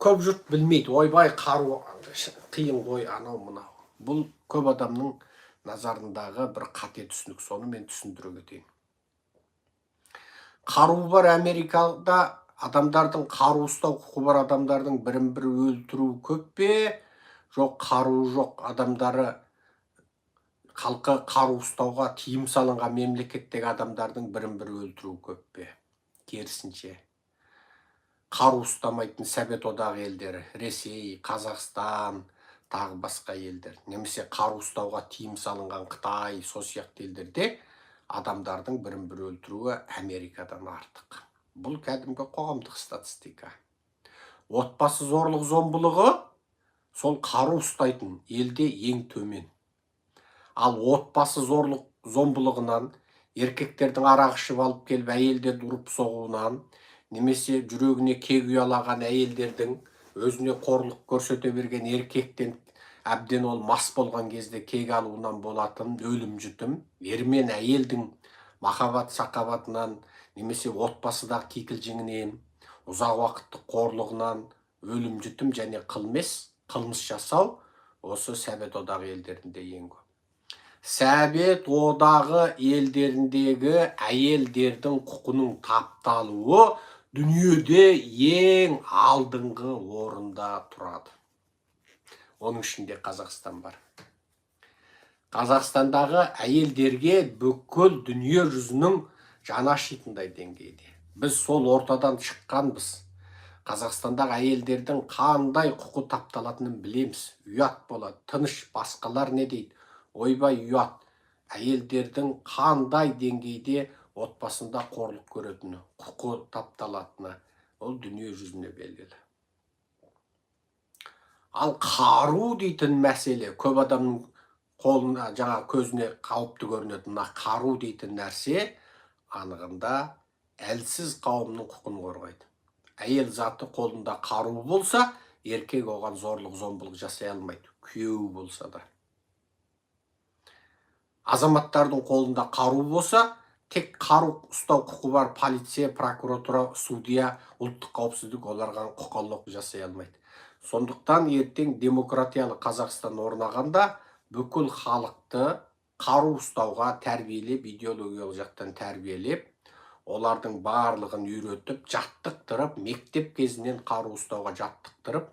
көп жұрт білмейді. Ойбай, қару қиын ғой, анау мынау. Бұл көп адамның назарындағы бір қате түсінік. Соны мен түсіндіре кетейін. Қару бар Америкада, адамдардың қару ұстау құқы бар адамдардың бірін-бірі өлтіру көп пе? Жоқ, қару жоқ. Адамдары халқы қару ұстауға тыйым салынған мемлекеттегі адамдардың бірін-бірі өлтіру көп пе? Керісінше. Қару ұстамайтын Совет одағы елдері, Ресей, Қазақстан, тағы басқа елдер, немесе қару ұстауға тыйым салынған Қытай, сол сияқты елдерде адамдардың бірін-бірі өлтіруі Америкадан артық. Бұл кәдімгі қоғамдық статистика. Отбасы зорлық зомбылығы сол қару ұстайтын елде ең төмен. Ал отбасы зорлық зомбылығынан, еркектердің арақ ішіп алып келіп әйелдерді ұрып соғуынан, немесе жүрегіне кек ұялаған әйелдердің өзіне қорлық көрсете берген еркектен әбден ол мас болған кезде кек алуынан болатын өлім жітім, ер мен әйелдің махаббат сақабатынан, немесе отбасыдағы кикілжіңінен, ұзақ уақытты қорлығынан өлім жітім және қылмыс жасау осы Совет одағы елдерінде ең көп. Совет одағы елдеріндегі әйелдердің құқының тапталуы дүниеде ең алдыңғы орында тұрады. Оның ішінде Қазақстан бар. Қазақстандағы әйелдерге бүкіл дүние жүзінің жаны ашитындай деңгейде. Біз сол ортадан шыққанбыз. Қазақстандағы әйелдердің қандай құқы тапталатынын білеміз. Ұят болады, тыныш, басқалар не дейді? Ойбай, ұят. Әйелдердің қандай деңгейде отбасында қорлық көретіні, құқы тапталатыны, ол дүние жүзіне белгілі. Ал қару дейтін мәселе, көп адамның қолына, жаңа көзіне қауіпті көрінетін қару дейтін нәрсе анығында әлсіз қауымның құқын қорғайды. Әйел заты қолында қару болса, еркек оған зорлық зомбылық жасай алмайды, күйеуі болса да. Азаматтардың қолында қару болса, тек қару ұстау құқы бар полиция, прокуратура, судья, ұлттық қауіпсіздік оларға құқық жасай алмайды. Сондықтан ертең демократиялы Қазақстан орнағанда бүкіл халықты қару ұстауға тәрбиелеп, идеологиялық жақтан тәрбиелеп, олардың барлығын үйретіп, жаттықтырып, мектеп кезінен қару ұстауға жаттықтырып,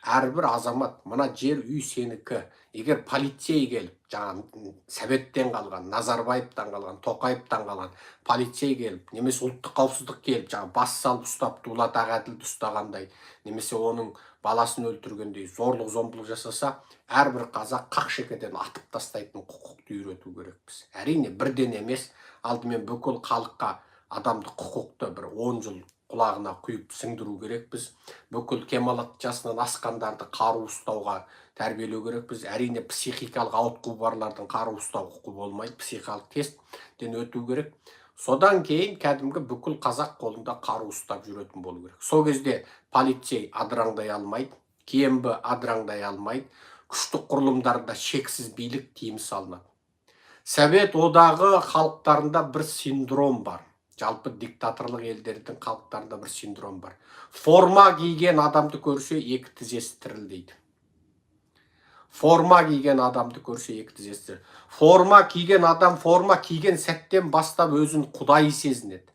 әрбір азамат, мына жер үй сенікі. Егер полицей келіп, жаңа Советтен қалған, Назарбаевтан қалған, Тоқаевтан қалған полицей келіп, немесе ұлттық қауіпсіздік келіп, жаңа бас салып ұстап, Дулат Ағаділді ұстағандай, немесе оның баласын өлтіргендей зорлық зомбылық жасаса, әрбір қазақ қақшекеден атып тастайтын құқықты үйрету керекпіз. Әрине бірден емес, алдымен бүкіл халыққа адамды құқықты бір 10 жыл құлағына құйып сіңдіру керекпіз. Бүкіл кемалат жасынан асқандарды қару ұстауға тәрбиелеу керекпіз. Әрине психикалық ауытқуы барлардың қару ұстау құқы болмайды, психикалық тесттен өту керек. Содан кейін кәдімгі бүкіл қазақ қолында қару ұстап жүретін болу керек. Сол кезде полицей адыраңдай алмайды, КМБ адыраңдай алмайды, күштік құрылымдарда шексіз билік тыйым салынады. Совет одағы халықтарында бір синдром бар. Жалпы диктаторлық елдердің халықтарында бір синдром бар. Форма киген адамды көрсе, екі тізесі тірілдейді. Форма киген адамды көрсе, екі тізесі тірілдейді. Форма киген адам форма киген сәттен бастап өзін құдай сезінеді.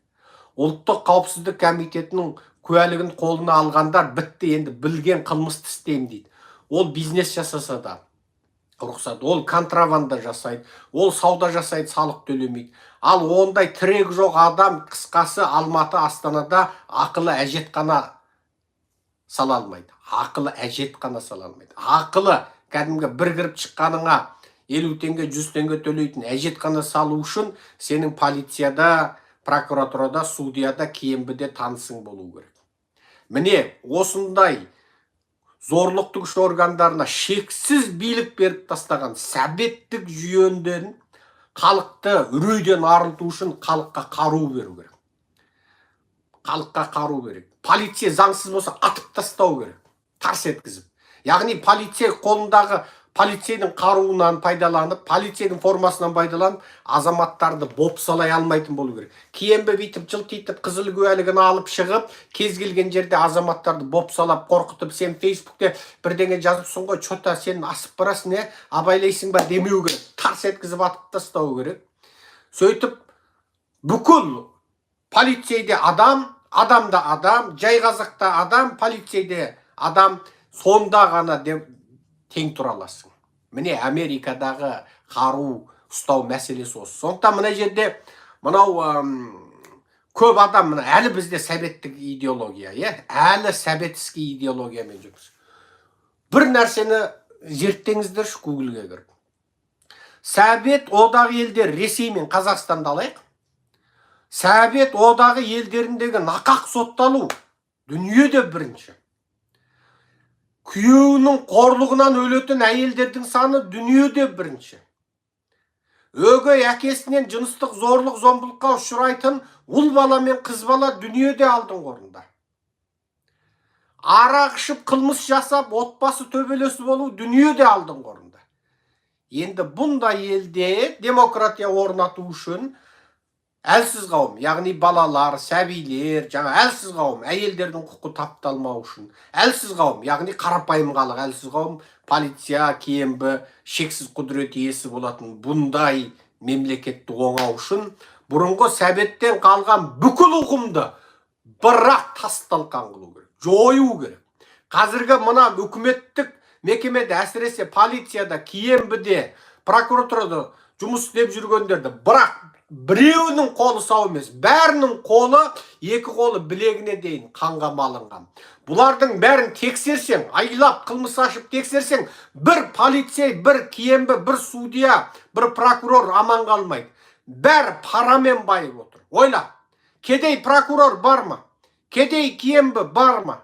Ұлттық қауіпсіздік комитетінің куәлігін қолына алғандар бітті, енді білген қылмысты істеймін дейді. Ол бизнес жасаса да рұқсат, ол контрабанда жасайды, ол сауда жасайды, салық төлемейді. Ал ондай тірек жоқ адам, қысқасы Алматы, Астанада ақылы әжетхана сала алмайды. Ақылы әжетхана сала алмайды. Ақылы кәдімгі бір кіріп шыққаныңа 50 теңге, 100 теңге төлейтін әжетхана салу үшін сенің полицияда, прокуратурада, судьяда, КМБ-де танысың болу керек. Міне осындай зорлықтың күш органдарына шексіз билік беріп тастаған советтік жүйенден халықты үрейден арылту үшін халыққа қару беру керек. Халыққа қару керек. Полиция заңсыз болса атып тастау керек. Тарс еткізіп. Яғни полиция қолындағы полицейдің қаруынан пайдаланып, полицейдің формасынан пайдаланып, азаматтарды бопсалай алмайтын болу керек. Кейінбі бүйтіп жылтитып, қызыл куәлігін алып шығып, кез келген жерде азаматтарды бопсалап, қорқытып, сен Фейсбукте бірдеңе жазыпсың ғой, чота сен асып барасың, абайлайсың ба демеу керек. Тарс еткізіп атып тастау керек. Сөйтіп, бүкіл полицейде адам, адамда адам, жай қазақта адам, полицейде адам, сонда ғана тең тұра аласың. Міне Америкадағы қару ұстау мәселесі осы. Сондықтан мына жерде мынау көп адам әлі бізде советтік идеология, әлі советский идеологиямен жүрміз. Бір нәрсені зерттеңіздерші Гуглге кіріп. Совет одағы елдер Ресей мен Қазақстанды алайық. Совет одағы елдеріндегі нақақ сотталу дүниеде бірінші. Күйеуінің қорлығынан өлетін әйелдердің саны дүниеде бірінші. Өгей әкесінен жыныстық зорлық зомбылыққа ұшырайтын ұл бала мен қыз бала дүниеде алдыңғы орында. Арақ ішіп қылмыс жасап, отбасы төбелесі болу дүниеде алдыңғы орында. Енді бұндай елде демократия орнату үшін әлсіз қауым, яғни балалар, сәбилер, әлсіз қауым, әйелдердің құқы тапталмау үшін, әлсіз қауым, яғни қарапайым халық, әлсіз қауым, полиция, кейінбі, шексіз құдірет иесі болатын бұндай мемлекетті оңау үшін, бұрынғы советтен қалған бүкіл ұғымды бірақ тас-талқан қылу керек, жою керек. Қазіргі мына үкіметтік мекемеде, әсіресе полицияда, кейінбіде, прокуратурада жұмыс істеп жүргендерді, бірақ біреуінің қолы сау емес, бәрінің қолы, екі қолы білегіне дейін қанға малынған. Бұлардың бәрін тексерсең, айлап қылмыс ашып тексерсең, бір полицей, бір кейінбі, бір судья, бір прокурор аман қалмайды. Бәрі парамен байып отыр. Ойла, кедей прокурор бар ма? Кедей кейінбі бар ма?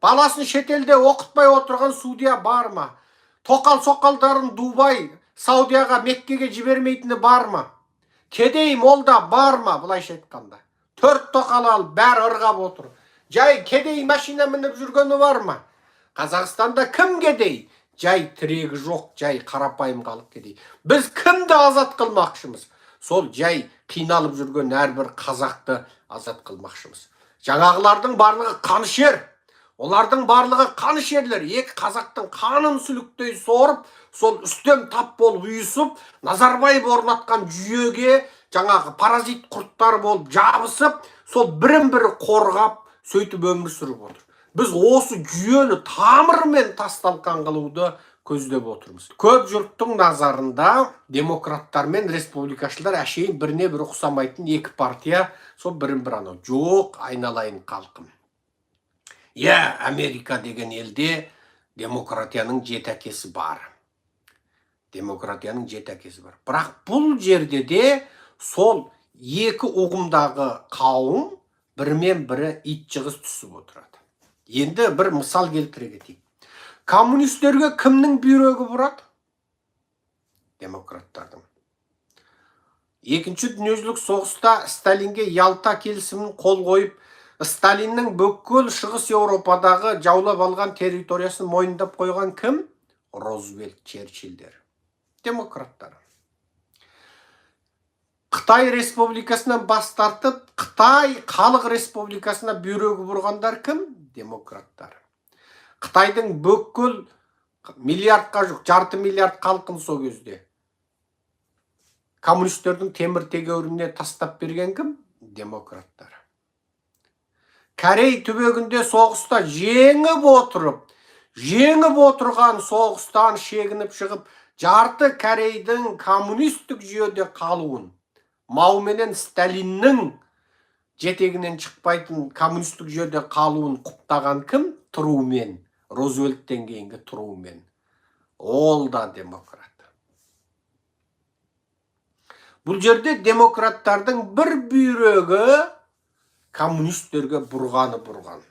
Баласын шетелде оқытпай отырған судья бар ма? Тоқал-соқалдарын Дубай, Саудияға, Меккеге жібермейтіні бар ма? Кедей молда бар ма, бұлайша айтқанда? 4 тоқал алып, бәрі ырғап отыр. Жай кедей машина мініп жүргені бар ма? Қазақстанда кім кедей? Жай тірегі жоқ, жай қарапайым халық кедей. Біз кімді азат қылмақшымыз? Сол жай қиналып жүрген әрбір қазақты азат қылмақшымыз. Жаңағылардың барлығы қанішер. Олардың барлығы қанішерлер. Екі қазақтың қанын сүліктей сорып, сол үстем тап болып үйісіп, Назарбаев орнатқан жүйеге жаңағы паразит құрттар болып жабысып, сол бірін-бірі қорғап, сөйтіп өмір сүріп отыр. Біз осы жүйені тамырымен тас-талқан қылуды көздеп отырмыз. Көп жұрттың назарында демократтар мен республикашылар әшейін біріне бірі ұқсамайтын екі партия, сол бірін-бірі анау. Жоқ, айналайын халқым. Америка деген елде демократияның жеті әкесі бар. Демократияның жеті әкесі бар. Бірақ бұл жерде де сол екі ұғымдағы қауым бірімен бірі ит жығыс түсіп отырады. Енді бір мысал келтіре кетейік. Коммунистерге кімнің бүйрегі бұрады? Демократтардың. Екінші дүниежүзілік соғыста Сталинге Ялта келісімін қол қойып, Сталиннің бүкіл шығыс Еуропадағы жаулап алған территориясын мойындап қойған кім? Рузвельт, Черчилльдер. Демократтар. Қытай республикасынан бас тартып, Қытай халық республикасына бүйрегі бұрғандар кім? Демократтар. Қытайдың бүкіл миллиардқа жоқ, жарты миллиард халқын сол кезде коммунистердің темір тегеурініне тастап берген кім? Демократтар. Корей түбегінде соғыста жеңіп отырған соғыстан шегініп шығып, жарты Корейдің коммунистік жүйеде қалуын, Мау менен Сталиннің жетегінен шықпайтын коммунистік жүйеде қалуын құптаған кім? Трумен, Рузвельттен кейінгі Трумен. Ол да демократ. Бұл жерде демократтардың бір бүйрегі коммунистерге бұрғаны.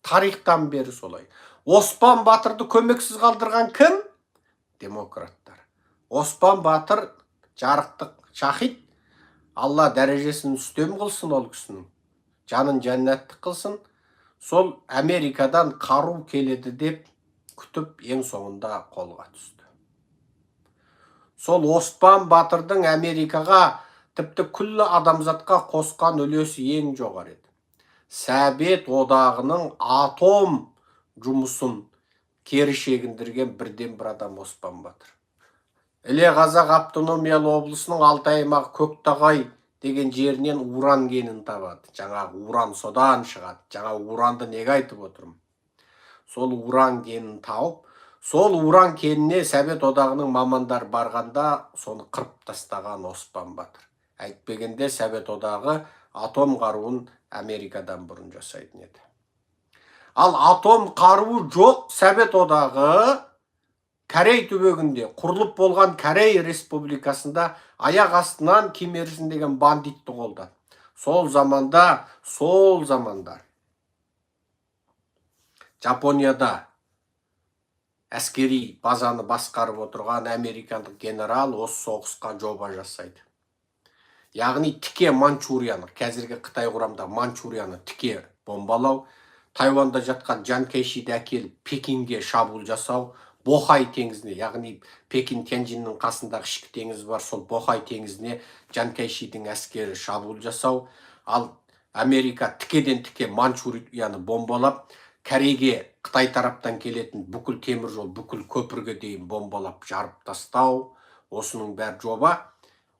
Тарихтан бері солай. Оспан Батырды көмексіз қалдырған кім? Демократтар. Оспан Батыр жарықтық шахид. Алла дәрежесін үстем қылсын ол кісінің. Жанын жәннаттық қылсын. Сол Америкадан қару келеді деп күтіп ең соңында қолға түсті. Сол Оспан Батырдың Америкаға тіпті күллі адамзатқа қосқан үлесі ең жоғары еді. Совет одағының атом жұмысын кері шегіндірген бірден бір адам Оспан Батыр. Іле Қазақ автономиялы облысының Алтай аймағы Көктағай деген жерінен уран кенін табады. Жаңағы уран содан шығады. Жаңағы уранды неге айтып отырмын? Сол уран кенін тауып, сол уран кеніне Совет одағының мамандар барғанда соны қырып тастаған Оспан Батыр. Әйтпегенде Совет одағы атом қаруын Америкадан бұрын жасайтын еді. Ал атом қаруы жоқ Совет одағы Корей түбегінде құрылып болған Корей республикасында аяқ астынан Ким Ир Сен деген бандитті қолдады. Сол заманда Жапонияда әскери базаны басқарып отырған американдық генерал осы соғысқа жоба жасайды. Яғни тіке Манчурияны, қазіргі Қытай құрамында Манчурияны тіке бомбалау, Тайванда жатқан Чан Кайшиді әкеліп Пекинге шабуыл жасау, Бохай теңізіне, яғни Пекин Тяньжиннің қасындағы ішкі теңіз бар, сол Бохай теңізіне Чан Кайшидің әскері шабуыл жасау, ал Америка тікеден тіке Манчурияны бомбалап, Корейге Қытай тараптан келетін бүкіл темір жол, бүкіл көпірге дейін бомбалап жарып тастау, осының бәр жоба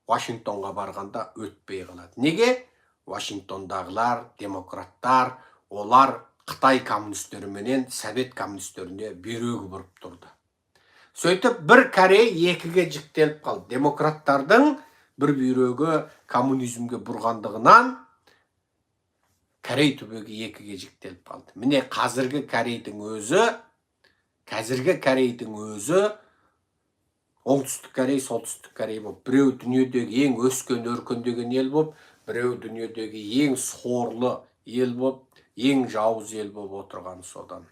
Вашингтонға барғанда өтпей қалады. Неге? Вашингтондағылар, демократтар, олар Қытай коммунистері менен Совет коммунистеріне бүйрегі бұрып тұрды. Сөйтіп бір Корей екіге жіктеліп қалды. Демократтардың бір бүйрегі коммунизмге бұрғандығынан Корей түбегі екіге жіктеліп қалды. Міне қазіргі Корейдің өзі оңтүстік Корей, солтүстік Корей болып, біреу дүниедегі ең өскен өркендеген ел болып, біреу дүниедегі ең сорлы ел болып, ең жауыз ел болып отырған содан.